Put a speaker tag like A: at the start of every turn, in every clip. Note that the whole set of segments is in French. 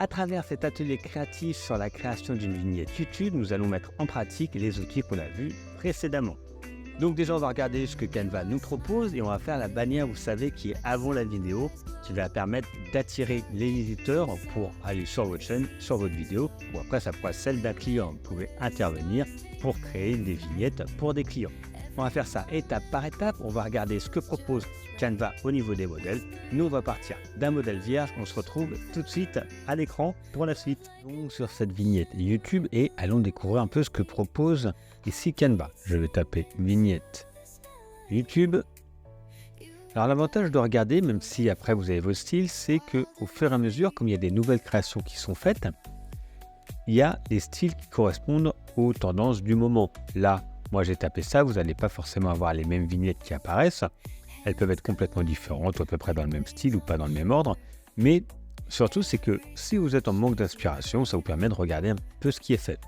A: À travers cet atelier créatif sur la création d'une vignette YouTube, nous allons mettre en pratique les outils qu'on a vus précédemment. Donc déjà, on va regarder ce que Canva nous propose et on va faire la bannière, vous savez, qui est avant la vidéo, qui va permettre d'attirer les visiteurs pour aller sur votre chaîne, sur votre vidéo, ou après ça pourra être celle d'un client. Vous pouvez intervenir pour créer des vignettes pour des clients. On va faire ça étape par étape, on va regarder ce que propose Canva au niveau des modèles. Nous, on va partir d'un modèle vierge, on se retrouve tout de suite à l'écran pour la suite. Donc sur cette vignette YouTube et allons découvrir un peu ce que propose ici Canva. Je vais taper vignette YouTube. Alors l'avantage de regarder, même si après vous avez vos styles, c'est qu'au fur et à mesure, comme il y a des nouvelles créations qui sont faites, il y a des styles qui correspondent aux tendances du moment. Là, moi j'ai tapé ça, vous n'allez pas forcément avoir les mêmes vignettes qui apparaissent. Elles peuvent être complètement différentes, ou à peu près dans le même style ou pas dans le même ordre. Mais surtout, c'est que si vous êtes en manque d'inspiration, ça vous permet de regarder un peu ce qui est fait.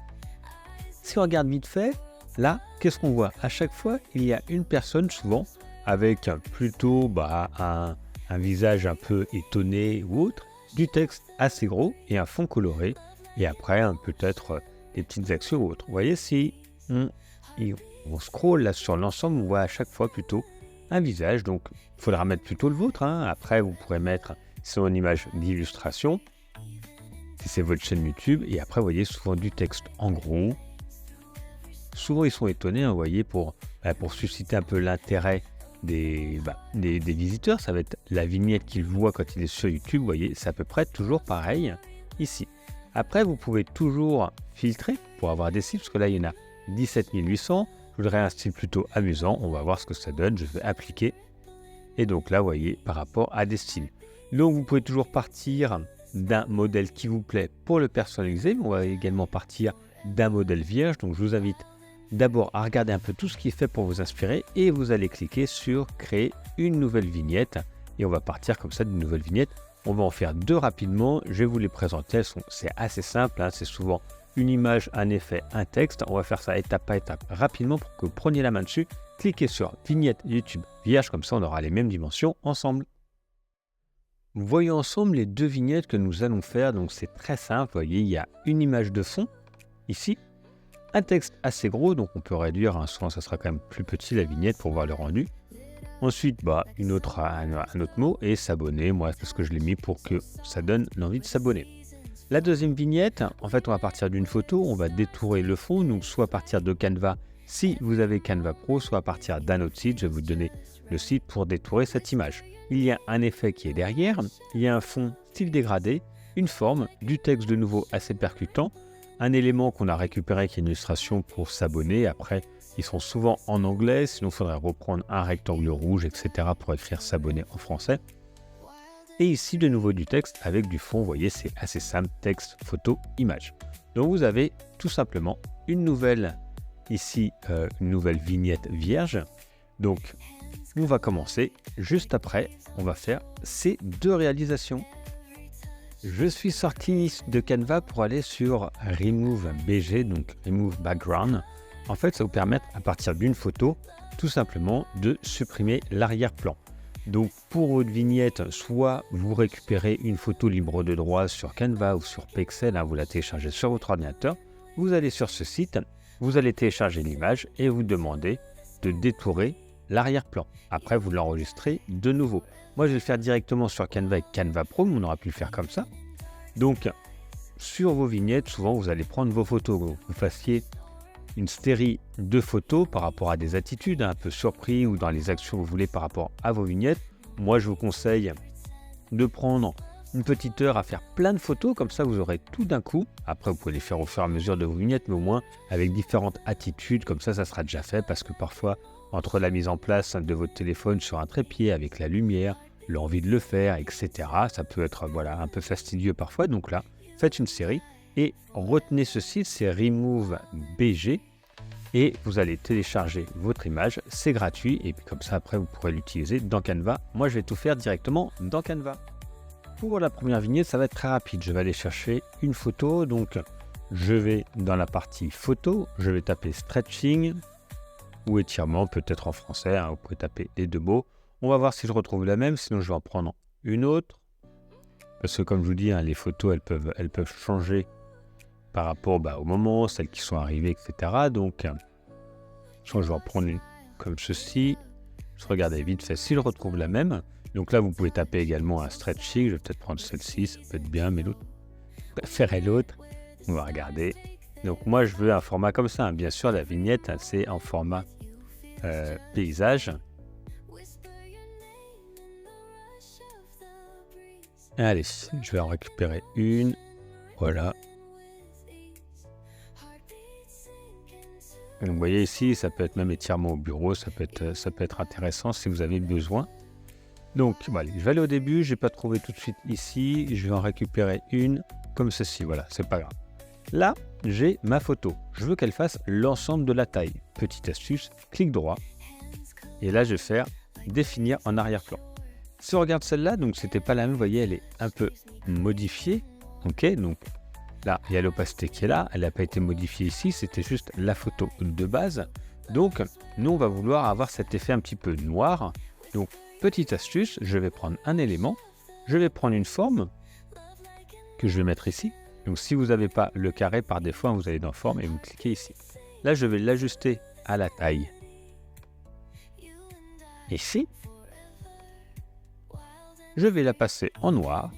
A: Si on regarde vite fait, là, qu'est-ce qu'on voit? À chaque fois, il y a une personne, souvent, avec plutôt un visage un peu étonné ou autre, du texte assez gros et un fond coloré, et après, peut-être des petites actions ou autres. Vous voyez, si on scrolle là sur l'ensemble, on voit à chaque fois plutôt un visage, donc il faudra mettre plutôt le vôtre. Après, vous pourrez mettre son image d'illustration, si c'est votre chaîne YouTube, et après, vous voyez souvent du texte en gros. Souvent, ils sont étonnés, vous voyez, pour susciter un peu l'intérêt des visiteurs. Ça va être la vignette qu'ils voient quand il est sur YouTube, vous voyez, c'est à peu près toujours pareil ici. Après, vous pouvez toujours filtrer pour avoir des styles, parce que là, il y en a 17 800. Je voudrais un style plutôt amusant. On va voir ce que ça donne. Je vais appliquer. Et donc là, vous voyez, par rapport à des styles. Donc, vous pouvez toujours partir d'un modèle qui vous plaît pour le personnaliser. On va également partir d'un modèle vierge. Donc, je vous invite d'abord à regarder un peu tout ce qui est fait pour vous inspirer. Et vous allez cliquer sur créer une nouvelle vignette. Et on va partir comme ça d'une nouvelle vignette. On va en faire deux rapidement. Je vais vous les présenter. C'est assez simple. C'est souvent une image, un effet, un texte. On va faire ça étape par étape rapidement pour que vous preniez la main dessus. Cliquez sur vignette YouTube vierge, comme ça on aura les mêmes dimensions ensemble. Voyons ensemble les deux vignettes que nous allons faire. Donc c'est très simple, vous voyez, il y a une image de fond ici, un texte assez gros, donc on peut réduire, souvent ça sera quand même plus petit la vignette pour voir le rendu. Ensuite, un autre mot et s'abonner. Moi, parce que je l'ai mis pour que ça donne l'envie de s'abonner. La deuxième vignette, en fait, on va partir d'une photo, on va détourer le fond, donc soit à partir de Canva, si vous avez Canva Pro, soit à partir d'un autre site. Je vais vous donner le site pour détourer cette image. Il y a un effet qui est derrière, il y a un fond style dégradé, une forme, du texte de nouveau assez percutant, un élément qu'on a récupéré qui est une illustration pour s'abonner. Après, ils sont souvent en anglais, sinon il faudrait reprendre un rectangle rouge, etc. pour écrire s'abonner en français. Et ici, de nouveau du texte avec du fond. Vous voyez, c'est assez simple, texte, photo, image. Donc, vous avez tout simplement une nouvelle vignette vierge. Donc, on va commencer. Juste après, on va faire ces deux réalisations. Je suis sorti de Canva pour aller sur Remove BG, donc Remove Background. En fait, ça vous permet, à partir d'une photo, tout simplement de supprimer l'arrière-plan. Donc pour votre vignette, soit vous récupérez une photo libre de droit sur Canva ou sur Pexel, vous la téléchargez sur votre ordinateur, vous allez sur ce site, vous allez télécharger l'image et vous demandez de détourer l'arrière-plan. Après, vous l'enregistrez de nouveau. Moi, je vais le faire directement sur Canva avec Canva Pro, mais on aura pu le faire comme ça. Donc, sur vos vignettes, souvent, vous allez prendre vos photos. Vous fassiez une série de photos par rapport à des attitudes, un peu surpris ou dans les actions que vous voulez par rapport à vos vignettes. Moi, je vous conseille de prendre une petite heure à faire plein de photos, comme ça vous aurez tout d'un coup. Après, vous pouvez les faire au fur et à mesure de vos vignettes, mais au moins avec différentes attitudes, comme ça sera déjà fait, parce que parfois, entre la mise en place de votre téléphone sur un trépied, avec la lumière, l'envie de le faire, etc., ça peut être un peu fastidieux parfois. Donc là, faites une série et retenez ceci, c'est Remove BG, et vous allez télécharger votre image, c'est gratuit, et puis comme ça après vous pourrez l'utiliser dans Canva. Moi je vais tout faire directement dans Canva. Pour la première vignette, ça va être très rapide. Je vais aller chercher une photo, donc je vais dans la partie photo, je vais taper stretching ou étirement, peut-être en français, vous pouvez taper les deux mots. On va voir si je retrouve la même, sinon je vais en prendre une autre. Parce que comme je vous dis, hein, les photos, elles peuvent changer par rapport au moment, celles qui sont arrivées, etc. Donc, je vais en prendre une comme ceci. Je regarde vite fait si je retrouve la même. Donc là, vous pouvez taper également un stretching. Je vais peut-être prendre celle-ci, ça peut être bien, mais l'autre, je préférerais l'autre. On va regarder. Donc moi, je veux un format comme ça. Hein. Bien sûr, la vignette, hein, c'est en format paysage. Allez, je vais en récupérer une. Voilà. Donc, vous voyez ici, ça peut être même étirement au bureau, ça peut être intéressant si vous avez besoin. Donc, voilà, je vais aller au début, je n'ai pas trouvé tout de suite ici, je vais en récupérer une comme ceci, voilà, c'est pas grave. Là, j'ai ma photo, je veux qu'elle fasse l'ensemble de la taille. Petite astuce, clic droit, et là, je vais faire définir en arrière-plan. Si on regarde celle-là, donc c'était pas la même, vous voyez, elle est un peu modifiée, ok, donc là, il y a l'opacité qui est là, elle n'a pas été modifiée ici, c'était juste la photo de base. Donc, nous, on va vouloir avoir cet effet un petit peu noir. Donc, petite astuce, je vais prendre un élément, je vais prendre une forme que je vais mettre ici. Donc, si vous n'avez pas le carré par défaut, vous allez dans forme et vous cliquez ici. Là, je vais l'ajuster à la taille. Ici, je vais la passer en noir.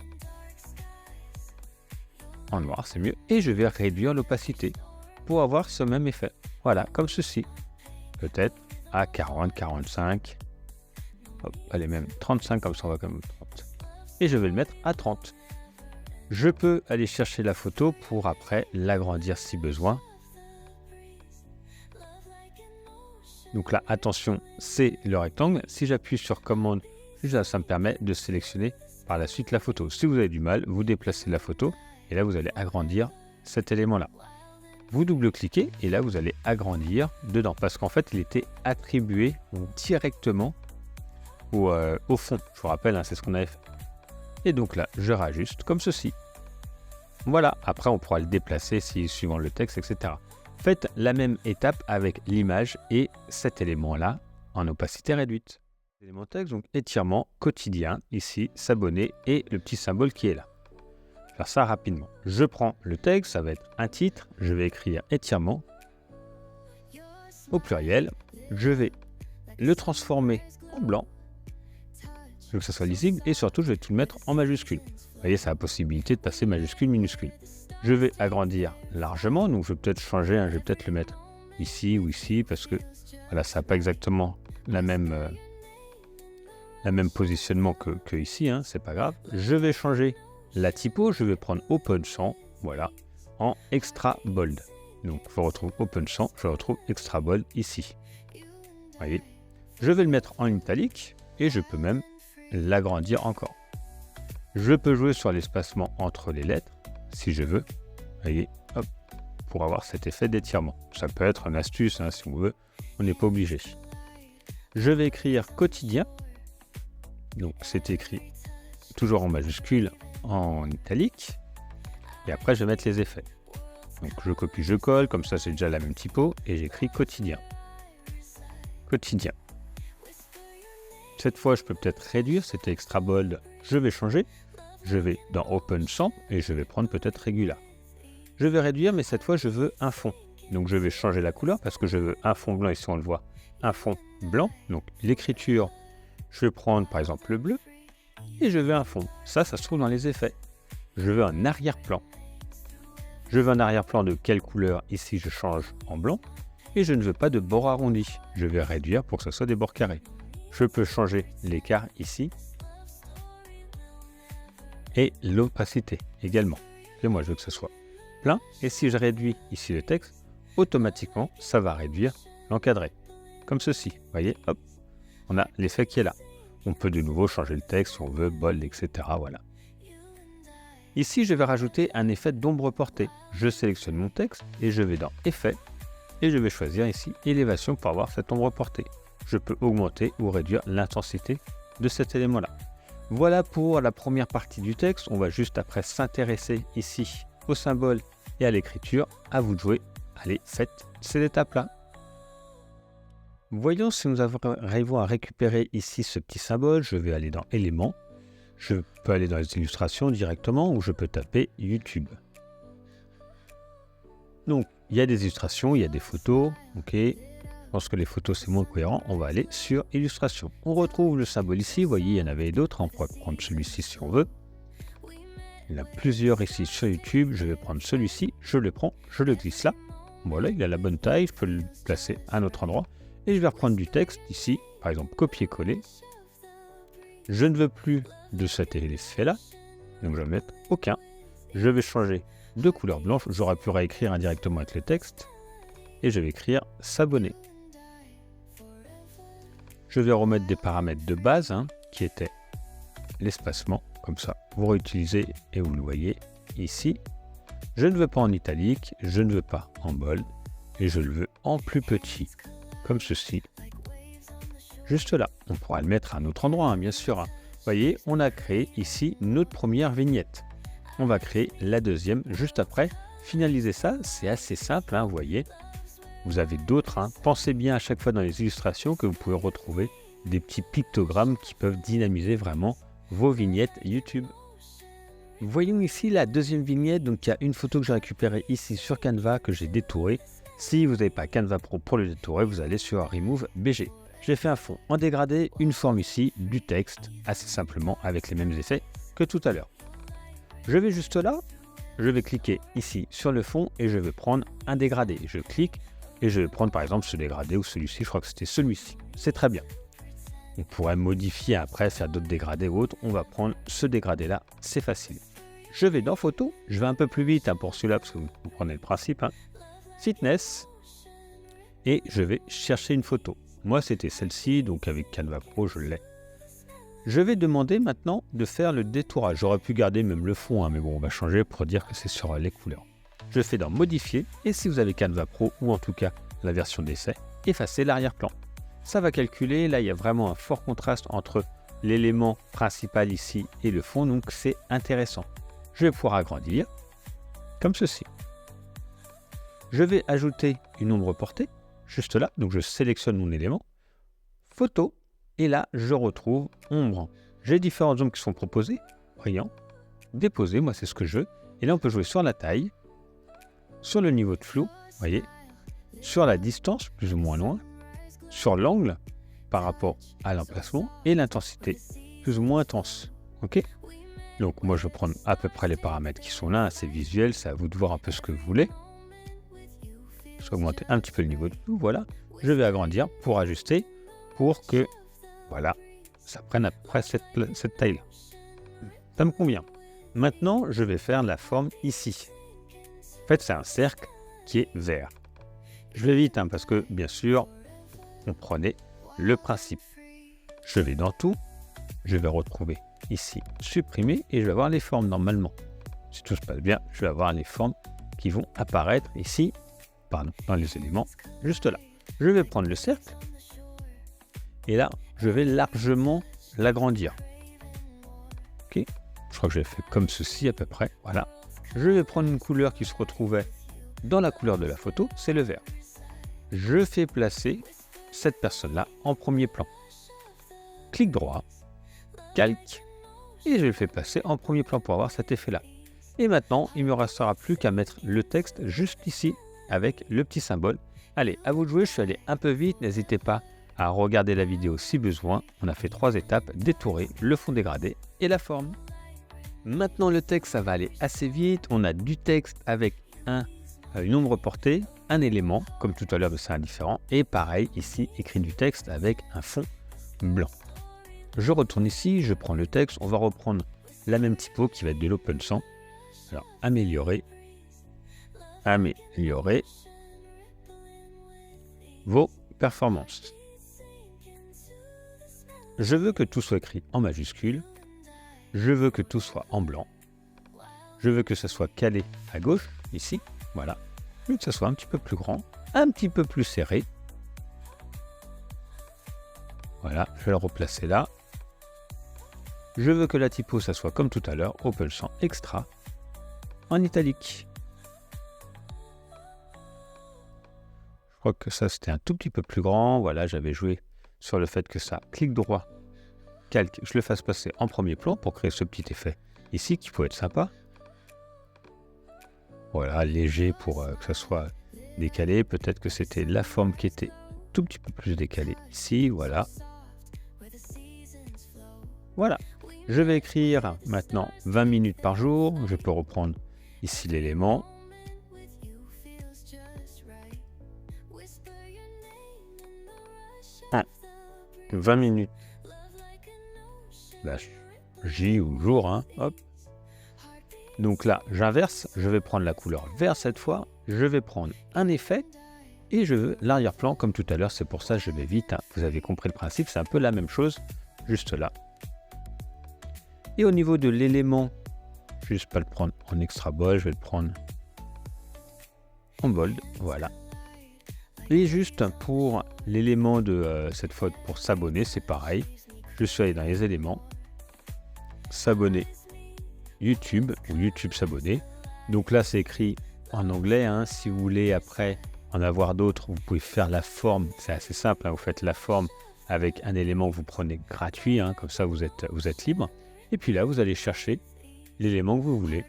A: En noir, c'est mieux. Et je vais réduire l'opacité pour avoir ce même effet. Voilà, comme ceci. Peut-être à 40, 45. Hop, allez, même 35, comme ça on va comme 30. Et je vais le mettre à 30. Je peux aller chercher la photo pour après l'agrandir si besoin. Donc là, attention, c'est le rectangle. Si j'appuie sur commande, ça me permet de sélectionner par la suite la photo. Si vous avez du mal, vous déplacez la photo. Et là, vous allez agrandir cet élément-là. Vous double-cliquez et là, vous allez agrandir dedans. Parce qu'en fait, il était attribué directement au fond. Je vous rappelle, hein, c'est ce qu'on avait fait. Et donc là, je rajuste comme ceci. Voilà. Après, on pourra le déplacer suivant le texte, etc. Faites la même étape avec l'image et cet élément-là en opacité réduite. Élément texte, donc étirement quotidien, ici, s'abonner et le petit symbole qui est là. Faire ça rapidement. Je prends le texte, ça va être un titre, je vais écrire étirement au pluriel, je vais le transformer en blanc, je veux que ça soit lisible et surtout je vais tout le mettre en majuscule. Vous voyez, ça a la possibilité de passer majuscule, minuscule. Je vais agrandir largement, donc je vais peut-être changer, hein, je vais peut-être le mettre ici ou ici parce que voilà, ça n'a pas exactement la même positionnement que ici, hein, c'est pas grave. Je vais changer la typo, je vais prendre Open Champ, voilà, en Extra Bold. Donc, je retrouve Open Champ, je retrouve Extra Bold ici. Vous voyez, je vais le mettre en italique et je peux même l'agrandir encore. Je peux jouer sur l'espacement entre les lettres, si je veux. Vous voyez, hop, pour avoir cet effet d'étirement. Ça peut être une astuce, hein, si on veut, on n'est pas obligé. Je vais écrire quotidien. Donc, c'est écrit toujours en majuscule, en italique, et après je vais mettre les effets. Donc je copie, je colle, comme ça c'est déjà la même typo, et j'écris quotidien. Quotidien. Cette fois je peux peut-être réduire, c'était extra bold, je vais changer, je vais dans Open Champ, et je vais prendre peut-être Regular. Je vais réduire, mais cette fois je veux un fond. Donc je vais changer la couleur, parce que je veux un fond blanc, ici on le voit, un fond blanc, donc l'écriture, je vais prendre par exemple le bleu, et je veux un fond. Ça se trouve dans les effets. Je veux un arrière-plan. Je veux un arrière-plan de quelle couleur? Ici, je change en blanc. Et je ne veux pas de bords arrondis. Je vais réduire pour que ce soit des bords carrés. Je peux changer l'écart ici. Et l'opacité également. Et moi, je veux que ce soit plein. Et si je réduis ici le texte, automatiquement, ça va réduire l'encadré. Comme ceci. Vous voyez, hop, on a l'effet qui est là. On peut de nouveau changer le texte si on veut, bold, etc. Voilà. Ici, je vais rajouter un effet d'ombre portée. Je sélectionne mon texte et je vais dans Effet et je vais choisir ici Élévation pour avoir cette ombre portée. Je peux augmenter ou réduire l'intensité de cet élément-là. Voilà pour la première partie du texte. On va juste après s'intéresser ici au symbole et à l'écriture. À vous de jouer. Allez, faites ces étapes-là. Voyons si nous arrivons à récupérer ici ce petit symbole. Je vais aller dans Éléments. Je peux aller dans les illustrations directement ou je peux taper YouTube. Donc, il y a des illustrations, il y a des photos. Ok, je pense que les photos, c'est moins cohérent. On va aller sur Illustration. On retrouve le symbole ici. Vous voyez, il y en avait d'autres. On pourrait prendre celui-ci si on veut. Il y en a plusieurs ici sur YouTube. Je vais prendre celui-ci. Je le prends. Je le glisse là. Voilà, il a la bonne taille. Je peux le placer à un autre endroit. Et je vais reprendre du texte ici. Par exemple, copier-coller. Je ne veux plus de cet effet-là. Donc, je vais mettre aucun. Je vais changer de couleur blanche. J'aurais pu réécrire indirectement avec le texte. Et je vais écrire s'abonner. Je vais remettre des paramètres de base qui étaient l'espacement. Comme ça, vous réutilisez et vous le voyez ici. Je ne veux pas en italique, je ne veux pas en bold. Et je le veux en plus petit. Comme ceci. Juste là. On pourra le mettre à un autre endroit, bien sûr. Vous voyez, on a créé ici notre première vignette. On va créer la deuxième juste après. Finaliser ça, c'est assez simple, vous voyez. Vous avez d'autres. Pensez bien à chaque fois dans les illustrations que vous pouvez retrouver des petits pictogrammes qui peuvent dynamiser vraiment vos vignettes YouTube. Voyons ici la deuxième vignette. Donc il y a une photo que j'ai récupérée ici sur Canva que j'ai détourée. Si vous n'avez pas Canva Pro pour le détourer, vous allez sur Remove BG. J'ai fait un fond en dégradé, une forme ici, du texte, assez simplement avec les mêmes effets que tout à l'heure. Je vais juste là, je vais cliquer ici sur le fond et je vais prendre un dégradé. Je clique et je vais prendre par exemple ce dégradé ou celui-ci, je crois que c'était celui-ci. C'est très bien. On pourrait modifier après, faire d'autres dégradés ou autres. On va prendre ce dégradé-là, c'est facile. Je vais dans photo, je vais un peu plus vite pour celui-là parce que vous comprenez le principe. Fitness et je vais chercher une photo. Moi, c'était celle-ci, donc avec Canva Pro, je l'ai. Je vais demander maintenant de faire le détourage. J'aurais pu garder même le fond, mais bon, on va changer pour dire que c'est sur les couleurs. Je fais dans Modifier, et si vous avez Canva Pro, ou en tout cas la version d'essai, effacer l'arrière-plan. Ça va calculer, là il y a vraiment un fort contraste entre l'élément principal ici et le fond, donc c'est intéressant. Je vais pouvoir agrandir, comme ceci. Je vais ajouter une ombre portée, juste là, donc je sélectionne mon élément, photo, et là je retrouve ombre. J'ai différentes ombres qui sont proposées, brillant, déposé, moi c'est ce que je veux, et là on peut jouer sur la taille, sur le niveau de flou, vous voyez, sur la distance, plus ou moins loin, sur l'angle par rapport à l'emplacement, et l'intensité, plus ou moins intense, ok. Donc moi je vais prendre à peu près les paramètres qui sont là, c'est visuel, c'est à vous de voir un peu ce que vous voulez. Je vais augmenter un petit peu le niveau de flou, voilà. Je vais agrandir pour ajuster, pour que, voilà, ça prenne à peu près cette taille-là. Ça me convient. Maintenant, je vais faire la forme ici. En fait, c'est un cercle qui est vert. Je vais vite, parce que, bien sûr, comprenez le principe. Je vais dans tout, je vais retrouver ici, supprimer, et je vais avoir les formes normalement. Si tout se passe bien, je vais avoir les formes qui vont apparaître ici, dans les éléments, juste là. Je vais prendre le cercle, et là, je vais largement l'agrandir. Ok, je crois que j'ai fait comme ceci à peu près, voilà. Je vais prendre une couleur qui se retrouvait dans la couleur de la photo, c'est le vert. Je fais placer cette personne-là en premier plan. Clic droit, calque, et je le fais passer en premier plan pour avoir cet effet-là. Et maintenant, il ne me restera plus qu'à mettre le texte juste ici, avec le petit symbole. Allez, à vous de jouer, je suis allé un peu vite, n'hésitez pas à regarder la vidéo si besoin. On a fait 3 étapes, détourer, le fond dégradé et la forme. Maintenant le texte, ça va aller assez vite. On a du texte avec une ombre portée, un élément, comme tout à l'heure, mais c'est indifférent. Et pareil, ici, écrit du texte avec un fond blanc. Je retourne ici, je prends le texte, on va reprendre la même typo qui va être de l'open sans. Alors, améliorer vos performances. Je veux que tout soit écrit en majuscule. Je veux que tout soit en blanc. Je veux que ça soit calé à gauche, ici. Voilà. Je veux que ça soit un petit peu plus grand, un petit peu plus serré. Voilà, je vais le replacer là. Je veux que la typo, ça soit comme tout à l'heure, open sans extra, en italique. Je crois que ça, c'était un tout petit peu plus grand. Voilà, j'avais joué sur le fait que ça, clic droit, calque, je le fasse passer en premier plan pour créer ce petit effet ici qui peut être sympa. Voilà, léger pour que ça soit décalé. Peut-être que c'était la forme qui était tout petit peu plus décalée ici, voilà. Voilà, je vais écrire maintenant 20 minutes par jour. Je peux reprendre ici l'élément. 20 minutes. Là, J ou jour, hein, hop. Donc là, j'inverse, je vais prendre la couleur vert cette fois, je vais prendre un effet et je veux l'arrière-plan comme tout à l'heure, c'est pour ça que je vais vite, hein. Vous avez compris le principe, c'est un peu la même chose, juste là. Et au niveau de l'élément, juste pas le prendre en extra bold, je vais le prendre en bold, voilà. Et juste pour l'élément de cette fois pour s'abonner, c'est pareil, je suis allé dans les éléments, s'abonner. YouTube ou YouTube s'abonner. Donc là, c'est écrit en anglais. Hein. Si vous voulez après en avoir d'autres, vous pouvez faire la forme. C'est assez simple. Hein. Vous faites la forme avec un élément que vous prenez gratuit. Hein. Comme ça, vous êtes libre. Et puis là, vous allez chercher l'élément que vous voulez.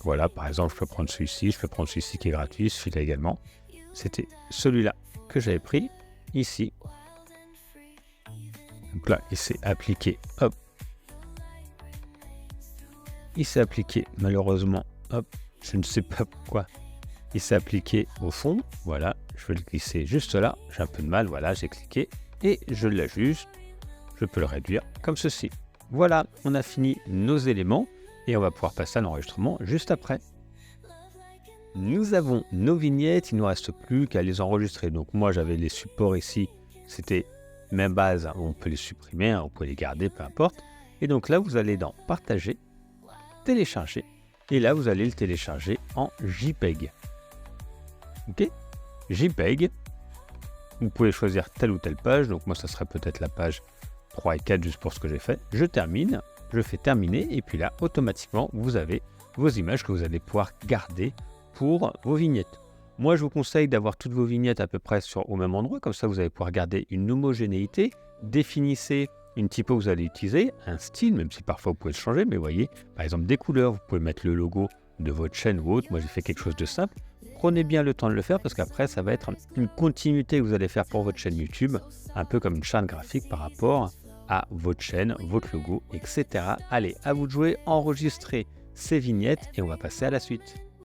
A: Voilà, par exemple, je peux prendre celui-ci. Je peux prendre celui-ci qui est gratuit. Celui-là également. C'était celui-là que j'avais pris ici. Donc là, il s'est appliqué. Hop. Il s'est appliqué, malheureusement, hop, je ne sais pas pourquoi, il s'est appliqué au fond, voilà, je vais le glisser juste là, j'ai un peu de mal, voilà, j'ai cliqué, et je l'ajuste, je peux le réduire comme ceci. Voilà, on a fini nos éléments, et on va pouvoir passer à l'enregistrement juste après. Nous avons nos vignettes, il ne nous reste plus qu'à les enregistrer, donc moi j'avais les supports ici, c'était même base, on peut les supprimer, on peut les garder, peu importe, et donc là vous allez dans partager, télécharger et là vous allez le télécharger en JPEG. Ok, JPEG. Vous pouvez choisir telle ou telle page. Donc moi ça serait peut-être la page 3 et 4 juste pour ce que j'ai fait. Je termine, je fais terminer et puis là automatiquement vous avez vos images que vous allez pouvoir garder pour vos vignettes. Moi je vous conseille d'avoir toutes vos vignettes à peu près au même endroit, comme ça vous allez pouvoir garder une homogénéité. Définissez une typo que vous allez utiliser, un style, même si parfois vous pouvez le changer, mais voyez, par exemple des couleurs, vous pouvez mettre le logo de votre chaîne ou autre. Moi j'ai fait quelque chose de simple. Prenez bien le temps de le faire parce qu'après ça va être une continuité que vous allez faire pour votre chaîne YouTube, un peu comme une charte graphique par rapport à votre chaîne, votre logo, etc. Allez, à vous de jouer, enregistrez ces vignettes et on va passer à la suite.